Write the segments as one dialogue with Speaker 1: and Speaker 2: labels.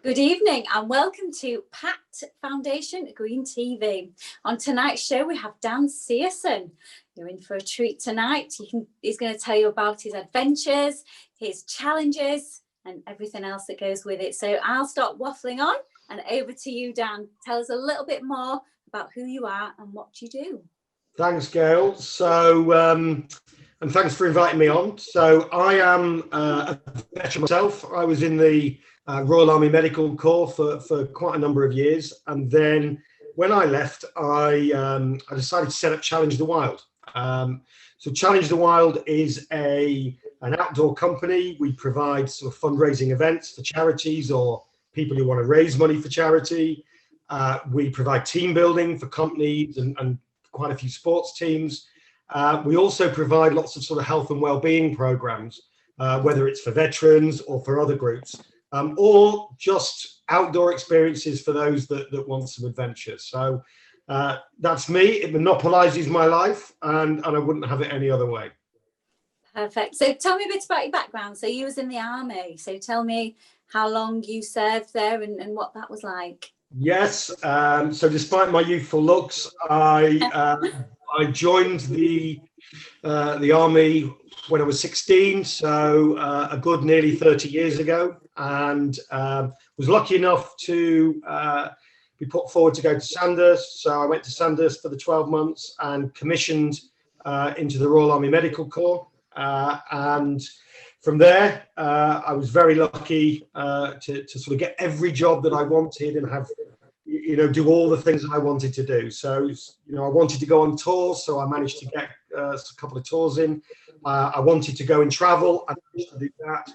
Speaker 1: Good evening and welcome to Pattfoudation Green TV. On tonight's show we have Dan Searson. You're in for a treat tonight. He's going to tell you about his adventures, his challenges and everything else that goes with it. So I'll stop waffling on and over to you, Dan. Tell us a little bit more about who you are and what you do.
Speaker 2: Thanks, Gail. And thanks for inviting me on. So I am a veteran myself. I was in the Royal Army Medical Corps for quite a number of years. And then when I left, I decided to set up Challenge the Wild. So Challenge the Wild is an outdoor company. We provide sort of fundraising events for charities or people who want to raise money for charity. We provide team building for companies and quite a few sports teams. We also provide lots of sort of health and well-being programs, whether it's for veterans or for other groups, or just outdoor experiences for those that want some adventure. So that's me. It monopolizes my life and I wouldn't have it any other way.
Speaker 1: Perfect. So tell me a bit about your background. So you was in the army. So tell me how long you served there and what that was like.
Speaker 2: Yes. So despite my youthful looks, I joined the army when I was 16, so a good nearly 30 years ago, and was lucky enough to be put forward to go to Sandhurst. So I went to Sandhurst for the 12 months and commissioned into the Royal Army Medical Corps, and from there I was very lucky to sort of get every job that I wanted and have, do all the things that I wanted to do. So, I wanted to go on tours, so I managed to get a couple of tours in. I wanted to go and travel, I managed to do that.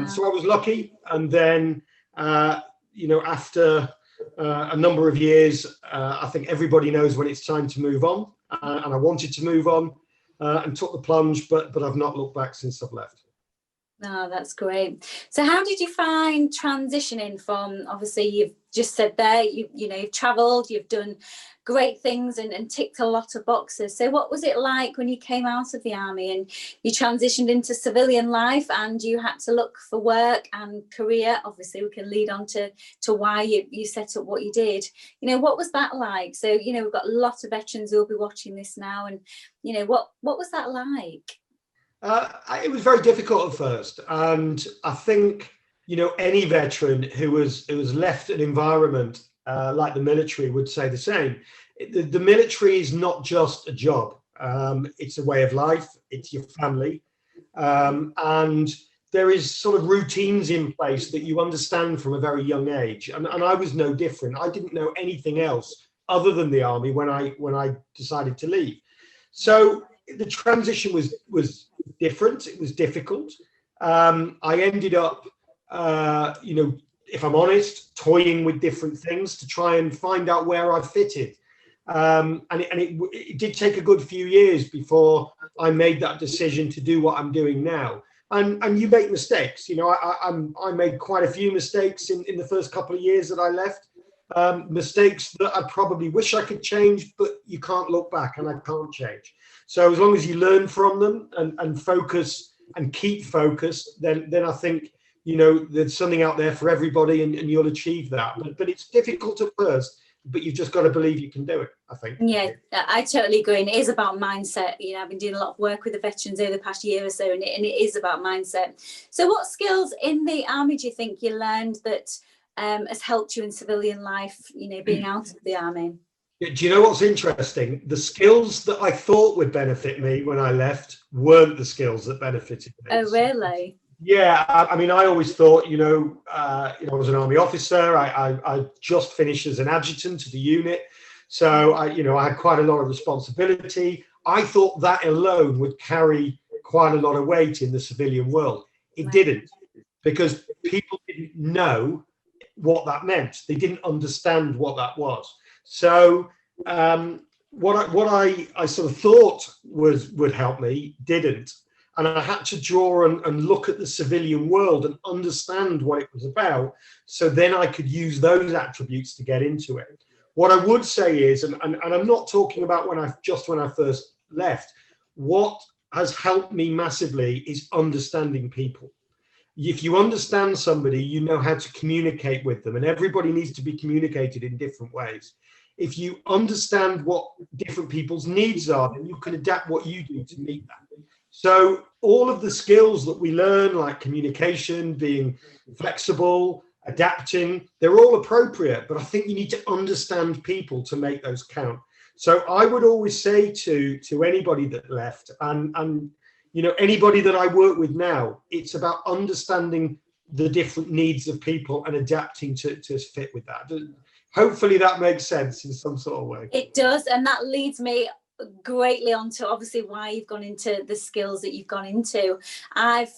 Speaker 2: So I was lucky. And then, after a number of years, I think everybody knows when it's time to move on. And I wanted to move on and took the plunge, but I've not looked back since I've left.
Speaker 1: Oh, that's great. So how did you find transitioning from, obviously you've just said there, you've travelled, you've done great things and ticked a lot of boxes. So what was it like when you came out of the army and you transitioned into civilian life and you had to look for work and career? Obviously we can lead on to why you set up what you did. What was that like? So, we've got a lot of veterans who will be watching this now and, what was that like?
Speaker 2: It was very difficult at first, and I think any veteran who was left an environment like the military would say the same. The military is not just a job; it's a way of life. It's your family, and there is sort of routines in place that you understand from a very young age. And I was no different. I didn't know anything else other than the army when I decided to leave. So the transition was different. It was difficult. I ended up, if I'm honest, toying with different things to try and find out where I fitted. And it did take a good few years before I made that decision to do what I'm doing now. And you make mistakes. I made quite a few mistakes in the first couple of years that I left. Mistakes that I probably wish I could change, but you can't look back and I can't change. So as long as you learn from them and focus and keep focused, then I think, there's something out there for everybody and you'll achieve that. But it's difficult at first, but you've just got to believe you can do it, I think.
Speaker 1: Yeah, I totally agree. And it is about mindset. I've been doing a lot of work with the veterans over the past year or so, and it is about mindset. So what skills in the army do you think you learned that has helped you in civilian life, being out of the army?
Speaker 2: Do you know what's interesting? The skills that I thought would benefit me when I left weren't the skills that benefited me.
Speaker 1: Oh, really?
Speaker 2: Yeah, I always thought, I was an army officer. I just finished as an adjutant to the unit. So, I had quite a lot of responsibility. I thought that alone would carry quite a lot of weight in the civilian world. It didn't, because people didn't know what that meant. They didn't understand what that was. So what I sort of thought would help me didn't. And I had to draw and look at the civilian world and understand what it was about. So then I could use those attributes to get into it. What I would say is, and I'm not talking about when I first left, what has helped me massively is understanding people. if you understand somebody, you know how to communicate with them, and everybody needs to be communicated in different ways. If you understand what different people's needs are, then you can adapt what you do to meet that. So all of the skills that we learn, like communication, being flexible, adapting, they're all appropriate, but I think you need to understand people to make those count. So I would always say to anybody that left, and you know, anybody that I work with now, it's about understanding the different needs of people and adapting to fit with that. Hopefully that makes sense in some sort of way.
Speaker 1: It does, and that leads me greatly onto obviously why you've gone into the skills that you've gone into. I've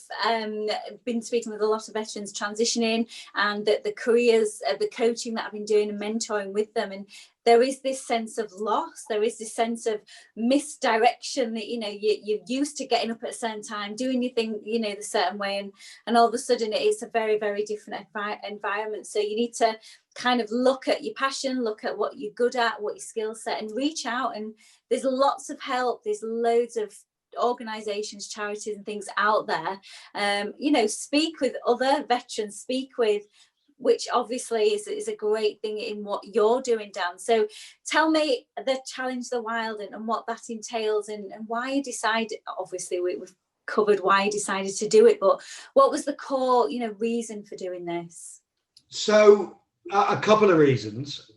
Speaker 1: been speaking with a lot of veterans transitioning, and the careers, the coaching that I've been doing and mentoring with them, and there is this sense of loss, there is this sense of misdirection, that, you know, you're used to getting up at a certain time, doing your thing, you know, the certain way, and all of a sudden it's a very, very different environment. So you need to kind of look at your passion, look at what you're good at, what your skill set, and reach out. And there's lots of help, there's loads of organizations, charities and things out there. You know, speak with other veterans, speak with, which obviously is a great thing in what you're doing, Dan. So tell me the Challenge the Wild and what that entails, and why you decided. Obviously we've covered why you decided to do it, but what was the core, you know, reason for doing this?
Speaker 2: So a couple of reasons.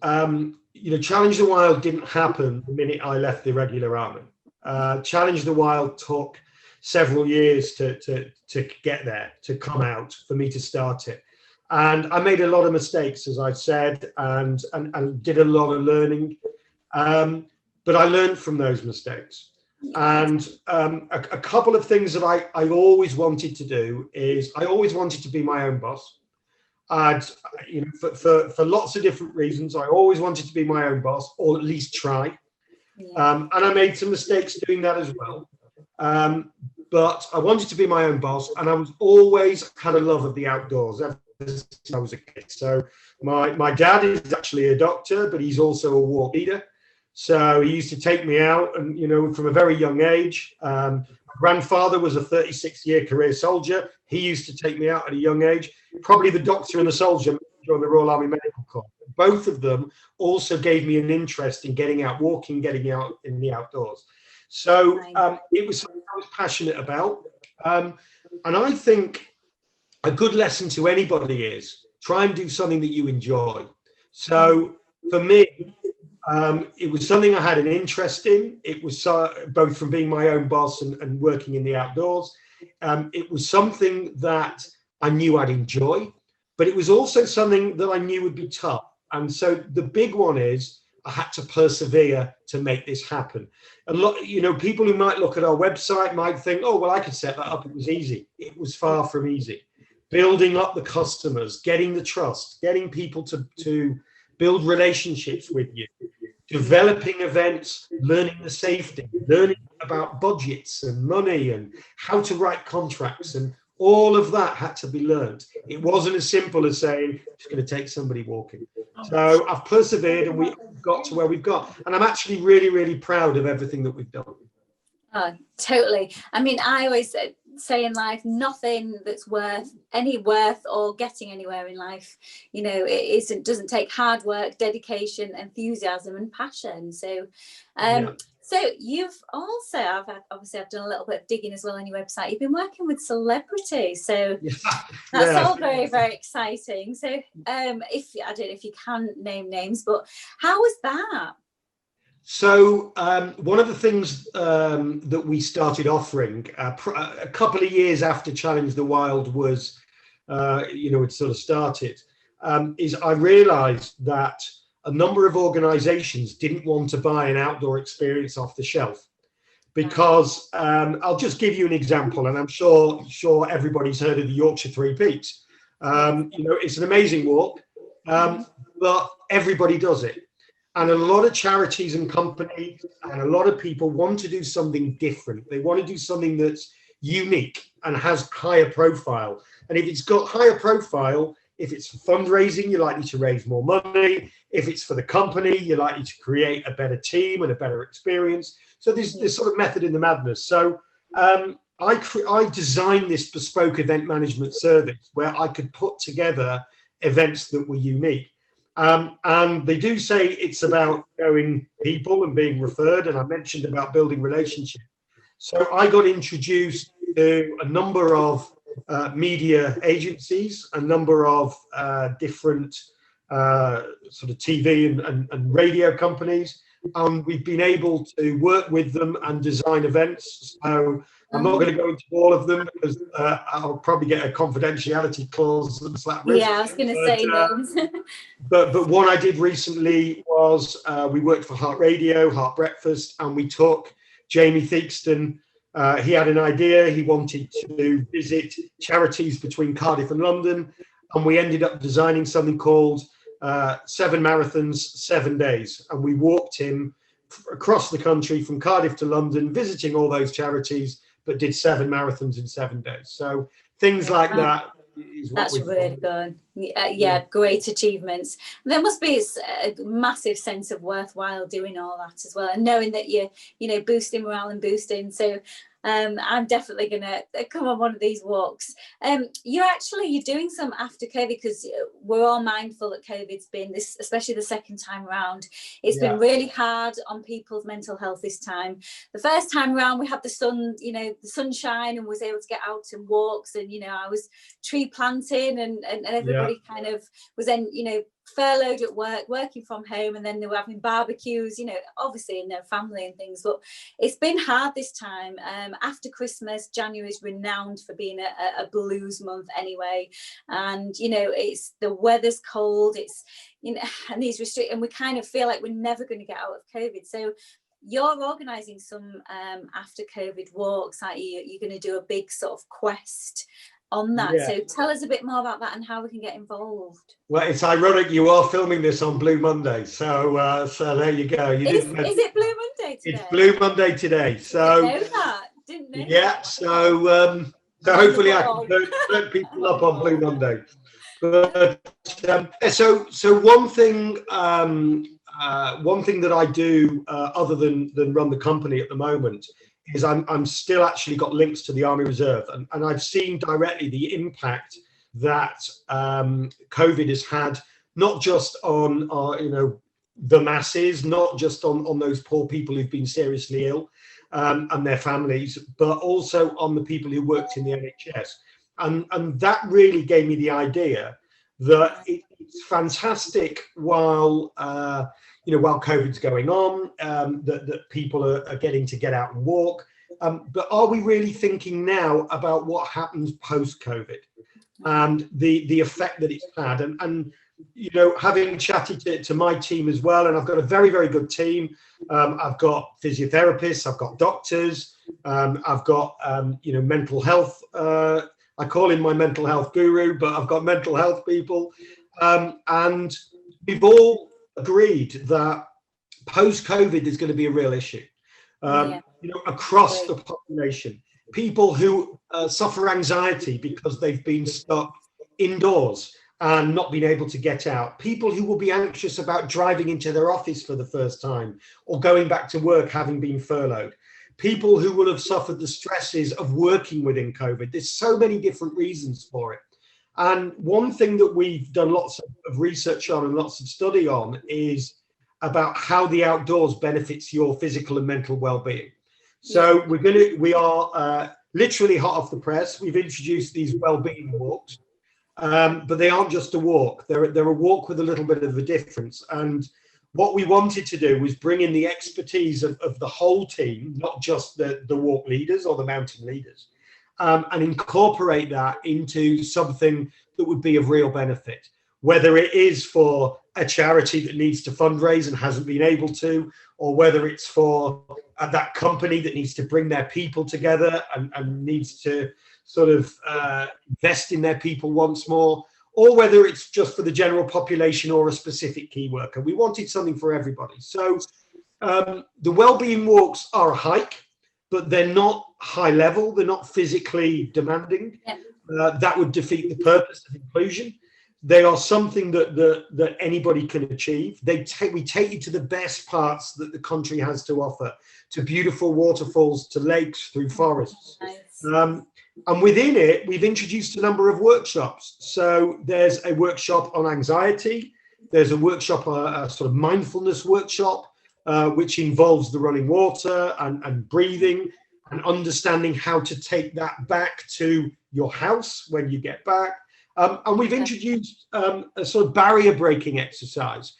Speaker 2: You know, Challenge the Wild didn't happen the minute I left the regular army. Challenge the Wild took several years to get there, to come out, for me to start it. And I made a lot of mistakes, as I said, and did a lot of learning. But I learned from those mistakes. And a couple of things that I always wanted to do is I always wanted to be my own boss. You know, for lots of different reasons, I always wanted to be my own boss, or at least try. And I made some mistakes doing that as well. But I wanted to be my own boss, and I was always had a love of the outdoors ever since I was a kid. So my dad is actually a doctor, but he's also a war leader. So he used to take me out, and, you know, from a very young age. My grandfather was a 36-year career soldier. He used to take me out at a young age. Probably the doctor and the soldier joined the Royal Army Medical Corps. Both of them also gave me an interest in getting out walking, getting out in the outdoors. So it was something I was passionate about. And I think a good lesson to anybody is try and do something that you enjoy. So for me, it was something I had an interest in. It was both from being my own boss and working in the outdoors. It was something that I knew I'd enjoy, but it was also something that I knew would be tough. And so the big one is I had to persevere to make this happen. And you know, people who might look at our website might think, oh, well, I could set that up. It was easy. It was far from easy. Building up the customers, getting the trust, getting people to build relationships with you, developing events, learning the safety, learning about budgets and money and how to write contracts, and all of that had to be learned. It wasn't as simple as saying, it's going to take somebody walking. So I've persevered, and we got to where we've got. And I'm actually really, really proud of everything that we've done.
Speaker 1: Oh, totally. I mean, I always say in life, nothing that's worth or getting anywhere in life, you know, it doesn't take hard work, dedication, enthusiasm and passion. So so you've also, I've done a little bit of digging as well on your website. You've been working with celebrities, so that's all very, very exciting. So if I don't know if you can name names, but how was that?
Speaker 2: So one of the things that we started offering a couple of years after Challenge the Wild was, you know, it sort of started, is I realized that a number of organizations didn't want to buy an outdoor experience off the shelf, because I'll just give you an example, and I'm sure everybody's heard of the Yorkshire Three Peaks. You know, it's an amazing walk, but everybody does it. And a lot of charities and companies and a lot of people want to do something different. They want to do something that's unique and has higher profile. And if it's got higher profile, if it's fundraising, you're likely to raise more money. If it's for the company, you're likely to create a better team and a better experience. So there's this sort of method in the madness. So I designed this bespoke event management service where I could put together events that were unique. And they do say it's about knowing people and being referred. And I mentioned about building relationships. So I got introduced to a number of media agencies, a number of different sort of TV and radio companies. And we've been able to work with them and design events. So I'm not going to go into all of them because I'll probably get a confidentiality clause and slap wrist.
Speaker 1: Yeah, I was going to say names.
Speaker 2: But one I did recently was we worked for Heart Radio, Heart Breakfast, and we took Jamie Theakston. He had an idea. He wanted to visit charities between Cardiff and London, and we ended up designing something called 7 Marathons, 7 Days. And we walked him across the country from Cardiff to London, visiting all those charities, but did 7 marathons in 7 days. So things like that is what
Speaker 1: that's really good. Yeah, great achievements. There must be a massive sense of worthwhile doing all that as well, and knowing that you're, boosting morale and boosting. So I'm definitely gonna come on one of these walks. You're doing some after COVID, because we're all mindful that COVID's been this, especially the second time around. It's been really hard on people's mental health this time. The first time around, we had the sun, the sunshine, and was able to get out and walks, and I was tree planting, and everybody kind of was then furloughed at work, working from home, and then they were having barbecues, obviously in their family and things. But it's been hard this time. After Christmas, January is renowned for being a blues month anyway, and it's the weather's cold, it's and these and we kind of feel like we're never going to get out of COVID. So you're organising some after COVID walks, aren't you? You're going to do a big sort of quest on that. So tell us a bit more about that and how we can get involved.
Speaker 2: Well, it's ironic you are filming this on Blue Monday, so there you go.
Speaker 1: Is it Blue Monday today?
Speaker 2: It's Blue Monday today. So
Speaker 1: didn't know
Speaker 2: that. So hopefully I can turn people up on Blue Monday. But so one thing that I do other than run the company at the moment is I'm still actually got links to the Army Reserve, and I've seen directly the impact that COVID has had, not just on the masses, not just on those poor people who've been seriously ill and their families, but also on the people who worked in the NHS. And that really gave me the idea that it's fantastic while COVID's going on, that people are getting to get out and walk. But are we really thinking now about what happens post-COVID and the effect that it's had? And having chatted to my team as well, and I've got a very, very good team. I've got physiotherapists, I've got doctors, I've got, mental health. I call him my mental health guru, but I've got mental health people. And we've all agreed that post-COVID is going to be a real issue, across the population. People who suffer anxiety because they've been stuck indoors and not been able to get out. People who will be anxious about driving into their office for the first time or going back to work having been furloughed. People who will have suffered the stresses of working within COVID. There's so many different reasons for it. And one thing that we've done lots of research on and lots of study on is about how the outdoors benefits your physical and mental well-being. So we are literally hot off the press. We've introduced these well-being walks, but they aren't just a walk. They're a walk with a little bit of a difference. And what we wanted to do was bring in the expertise of the whole team, not just the walk leaders or the mountain leaders, and incorporate that into something that would be of real benefit, whether it is for a charity that needs to fundraise and hasn't been able to, or whether it's for that company that needs to bring their people together and needs to sort of invest in their people once more, or whether it's just for the general population or a specific key worker. We wanted something for everybody. So the wellbeing walks are a hike, but they're not high level. They're not physically demanding. That would defeat the purpose of inclusion. They are something that anybody can achieve. We take you to the best parts that the country has to offer, to beautiful waterfalls, to lakes, through forests. And within it, we've introduced a number of workshops. So there's a workshop on anxiety. There's a workshop, a sort of mindfulness workshop, which involves the running water and breathing and understanding how to take that back to your house when you get back. And we've introduced a sort of barrier breaking exercise,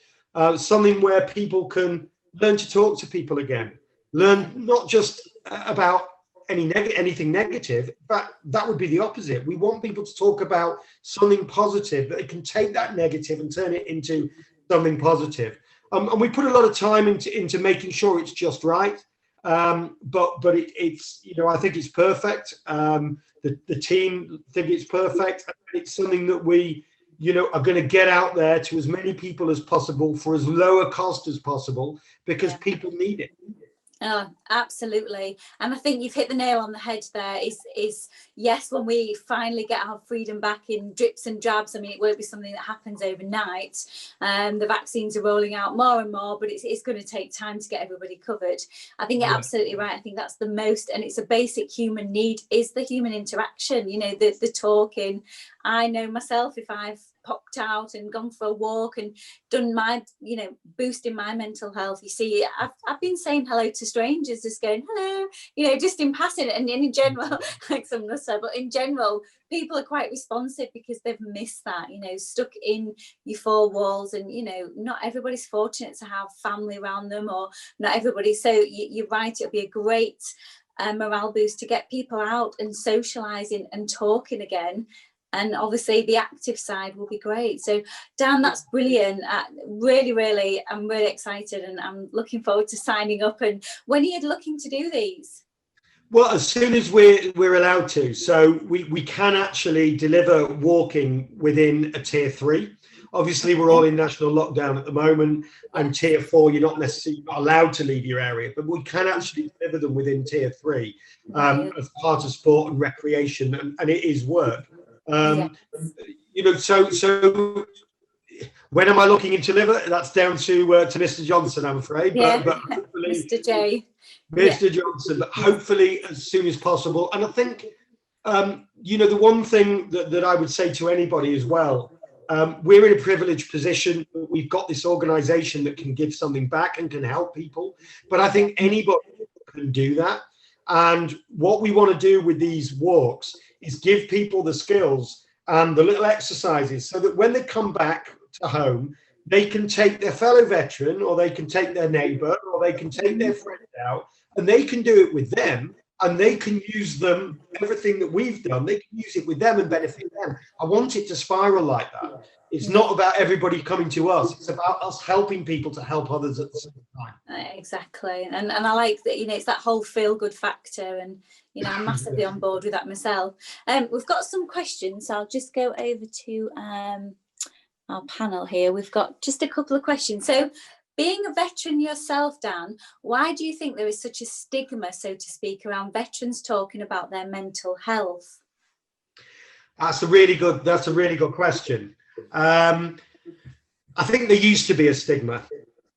Speaker 2: something where people can learn to talk to people again, learn not just about anything negative, but that would be the opposite. We want people to talk about something positive, that they can take that negative and turn it into something positive. And we put a lot of time into making sure it's just right. But it's, you know, I think it's perfect. The team think it's perfect. It's something that we, you know, are going to get out there to as many people as possible for as low a cost as possible, because people need it.
Speaker 1: Oh, absolutely. And I think you've hit the nail on the head there. Is yes, when we finally get our freedom back in drips and drabs, I mean, it won't be something that happens overnight. The vaccines are rolling out more and more, but it's going to take time to get everybody covered. I think you're absolutely right. I think that's the most, and it's a basic human need, is the human interaction, you know, the talking. I know myself, if I've popped out and gone for a walk and done my, you know, boosting my mental health, you see, I've been saying hello to strangers, just going hello, you know, just in passing. And in general, like some nutter, but in general, people are quite responsive because they've missed that, you know, stuck in your four walls. And, you know, not everybody's fortunate to have family around them, or not everybody. So you're right, it'll be a great morale boost to get people out and socializing and talking again. And obviously the active side will be great. So Dan, that's brilliant. Really, I'm really excited, and I'm looking forward to signing up. And when are you looking to do these?
Speaker 2: Well, as soon as we're allowed to. So we can actually deliver walking within a tier 3. Obviously, we're all in national lockdown at the moment, and tier 4, you're not necessarily allowed to leave your area, but we can actually deliver them within tier 3 as part of sport and recreation, and it is work. You know, so when am I looking into liver? That's down to Mr. Johnson, I'm afraid. But hopefully,
Speaker 1: Mr. J.
Speaker 2: Mr. Johnson, but hopefully as soon as possible. And I think, you know, the one thing that I would say to anybody as well, we're in a privileged position. We've got this organization that can give something back and can help people. But I think anybody can do that. And what we want to do with these walks is give people the skills and the little exercises so that when they come back to home, they can take their fellow veteran, or they can take their neighbor, or they can take their friend out, and they can do it with them, and they can use them, everything that we've done, they can use it with them and benefit them. I want it to spiral like that. It's not about everybody coming to us. It's about us helping people to help others at the same time.
Speaker 1: Exactly. And I like that, you know, it's that whole feel good factor, and, you know, I'm massively on board with that myself. We've got some questions. So I'll just go over to our panel here. We've got just a couple of questions. So being a veteran yourself, Dan, why do you think there is such a stigma, so to speak, around veterans talking about their mental health?
Speaker 2: That's a really good question. I think there used to be a stigma,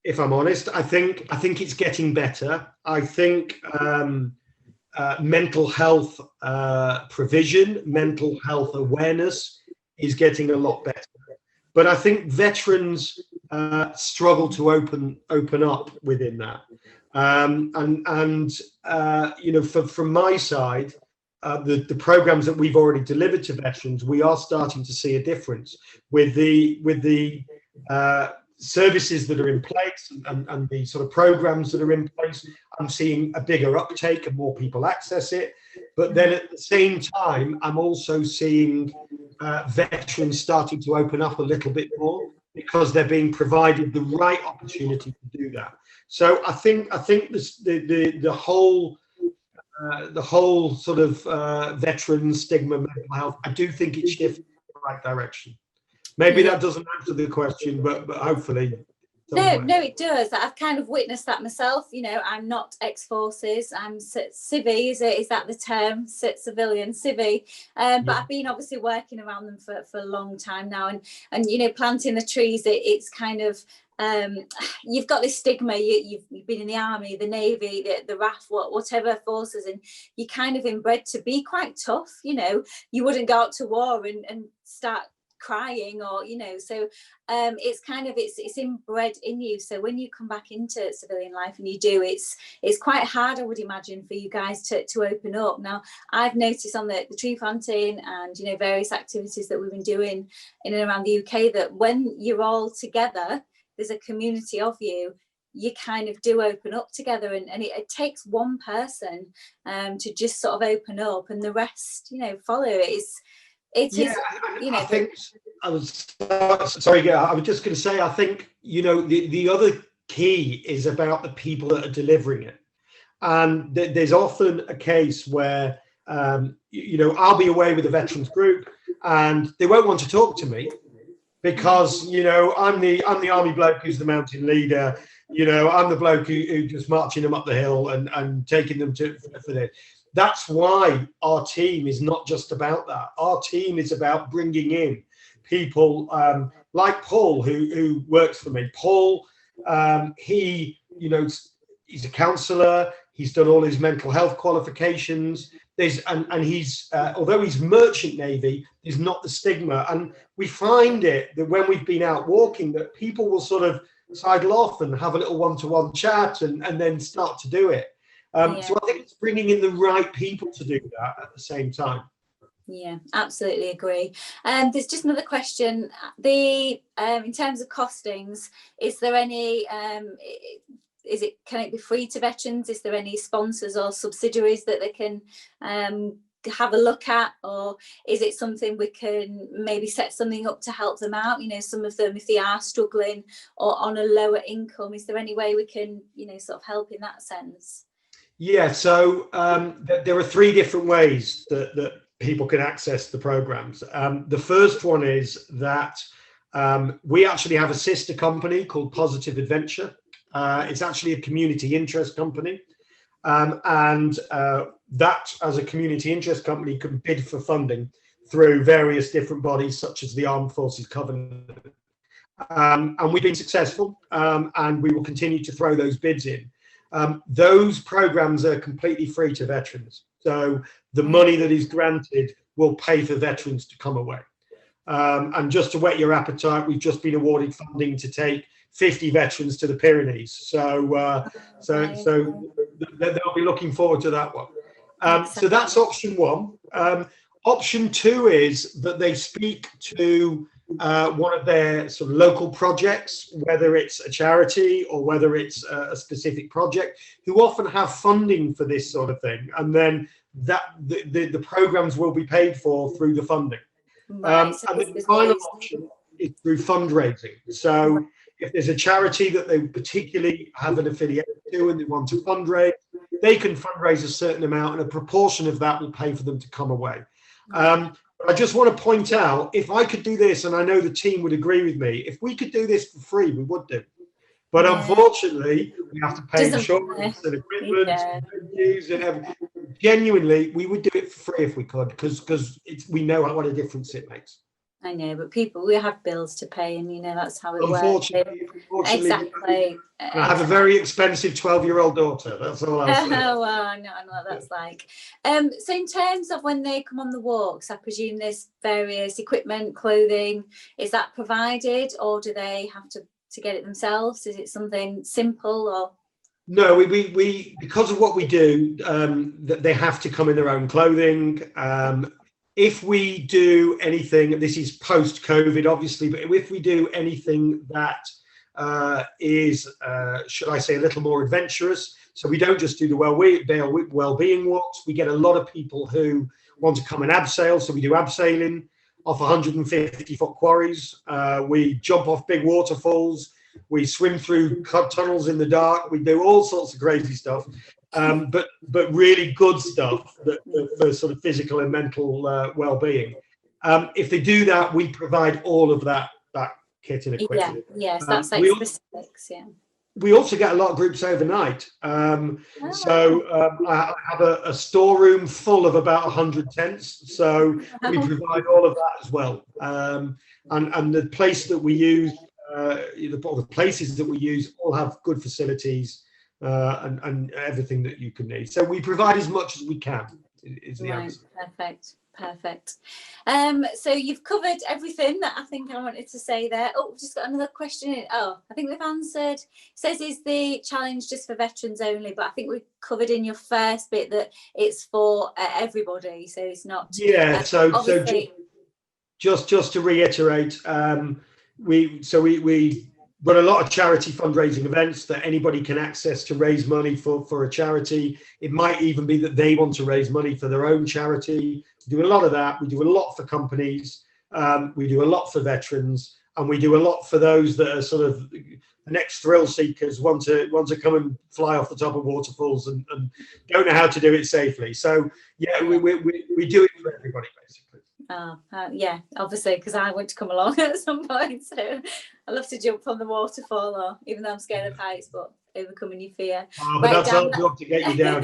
Speaker 2: if I'm honest. I think it's getting better. I think mental health provision, mental health awareness is getting a lot better. But I think veterans struggle to open up within that. You know, from my side, the programs that we've already delivered to veterans, we are starting to see a difference with the services that are in place and the sort of programs that are in place. I'm seeing a bigger uptake and more people access it. But then at the same time, I'm also seeing veterans starting to open up a little bit more, because they're being provided the right opportunity to do that. So I think the whole sort of veteran stigma, mental health, I do think it's shifting in the right direction. Maybe that doesn't answer the question, but hopefully somewhere.
Speaker 1: No, it does. I've kind of witnessed that myself. You know, I'm not ex-forces. I'm civvy. Is that the term? Civilian, civvy. But I've been obviously working around them for a long time now, and you know, planting the trees. It's kind of you've got this stigma. You've been in the army, the navy, the RAF, whatever forces, and you're kind of inbred to be quite tough. You know, you wouldn't go out to war and start crying, or you know, so it's kind of it's inbred in you. So when you come back into civilian life and you do, it's quite hard, I would imagine, for you guys to open up. Now I've noticed on the tree planting and, you know, various activities that we've been doing in and around the UK, that when you're all together, there's a community of you, you kind of do open up together, and it takes one person to just sort of open up, and the rest, you know, follow. It is, you know.
Speaker 2: I think I was sorry. I was just going to say, I think, you know, the other key is about the people that are delivering it, and there's often a case where you know, I'll be away with a veterans group, and they won't want to talk to me because, you know, I'm the army bloke who's the mountain leader. You know, I'm the bloke who just marching them up the hill and taking them for this. That's why our team is not just about that. Our team is about bringing in people like Paul, who works for me. Paul, he, you know, he's a counsellor. He's done all his mental health qualifications. And he's, although he's merchant navy, there's not the stigma. And we find it that when we've been out walking, that people will sort of sidle off and have a little one-to-one chat and then start to do it. So I think it's bringing in the right people to do that at the same time.
Speaker 1: Yeah, absolutely agree. There's just another question. In terms of costings, is there any? Can it be free to veterans? Is there any sponsors or subsidiaries that they can have a look at, or is it something we can maybe set something up to help them out? You know, some of them, if they are struggling or on a lower income, is there any way we can, you know, sort of help in that sense?
Speaker 2: Yeah, so there are three different ways that people can access the programs. The first one is that we actually have a sister company called Positive Adventure. It's actually a community interest company. And that, as a community interest company, can bid for funding through various different bodies, such as the Armed Forces Covenant. And we've been successful, and we will continue to throw those bids in. Those programs are completely free to veterans. So the money that is granted will pay for veterans to come away. And just to whet your appetite, we've just been awarded funding to take 50 veterans to the Pyrenees. So they'll be looking forward to that one. So that's option one. Option two is that they speak to one of their sort of local projects, whether it's a charity or whether it's a specific project, who often have funding for this sort of thing, and then the programs will be paid for through the funding. And the final option is through fundraising. So if there's a charity that they particularly have an affiliation to and they want to fundraise, they can fundraise a certain amount, and a proportion of that will pay for them to come away. I just want to point out, if I could do this, and I know the team would agree with me, if we could do this for free, we would do. But unfortunately, we have to pay insurance and equipment and venues and everything. Genuinely, we would do it for free if we could, because we know what a difference it makes.
Speaker 1: I know, but we have bills to pay, and you know that's how it works.
Speaker 2: Unfortunately,
Speaker 1: exactly.
Speaker 2: I have a very expensive 12-year-old daughter. That's all I'll say.
Speaker 1: Well, I know what that's like. So in terms of when they come on the walks, I presume there's various equipment, clothing. Is that provided, or do they have to get it themselves? Is it something simple, or?
Speaker 2: No, we because of what we do, they have to come in their own clothing. If we do anything, this is post-COVID, obviously, but if we do anything that is, should I say, a little more adventurous, so we don't just do the well-being walks, we get a lot of people who want to come and abseil, so we do abseiling off 150-foot quarries, we jump off big waterfalls, we swim through tunnels in the dark, we do all sorts of crazy stuff. But really good stuff for sort of physical and mental well-being. If they do that, we provide all of that kit and
Speaker 1: Yeah,
Speaker 2: equipment.
Speaker 1: yes, that's like
Speaker 2: We
Speaker 1: specifics, yeah.
Speaker 2: we also get a lot of groups overnight.
Speaker 1: Oh,
Speaker 2: I have a storeroom full of about 100 tents. So we
Speaker 1: wow.
Speaker 2: provide all of that as well. And the place that we use, the places that we use all have good facilities and everything that you can need. So we provide as much as we can, is the
Speaker 1: Right,
Speaker 2: answer.
Speaker 1: perfect. So you've covered everything that I think I wanted to say there. Oh, we've just got another question in. Oh, I think we've answered. It says, is the challenge just for veterans only? But I think we've covered in your first bit that it's for everybody. So it's not.
Speaker 2: Yeah. So
Speaker 1: obviously.
Speaker 2: just to reiterate, we run a lot of charity fundraising events that anybody can access to raise money for a charity. It might even be that they want to raise money for their own charity. We do a lot of that. We do a lot for companies. We do a lot for veterans, and we do a lot for those that are sort of the next thrill seekers, want to come and fly off the top of waterfalls and don't know how to do it safely. So yeah, we do it for everybody basically.
Speaker 1: Yeah, obviously, because I want to come along at some point. So I love to jump from the waterfall, or even though I'm scared of heights, but overcoming your fear.
Speaker 2: Oh, but right, that's our job to get you down.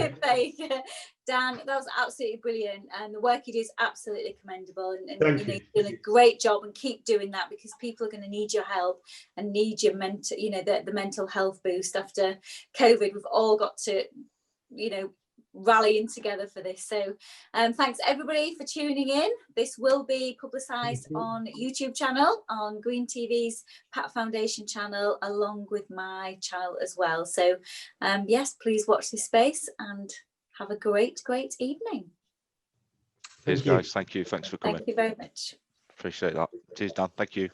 Speaker 1: Dan, that was absolutely brilliant, and the work you do is absolutely commendable. And you've done a great job, and keep doing that, because people are going to need your help and need your mental, the mental health boost after COVID. We've all got to, rallying together for this. So thanks everybody for tuning in. This will be publicised on YouTube channel, on Green TV's Pattfoudation channel, along with my channel as well. So yes, please watch this space and have a great evening.
Speaker 3: Cheers, guys. Thank you. Thanks for coming.
Speaker 1: Thank you very much.
Speaker 3: Appreciate that. Cheers, Dan. Thank you.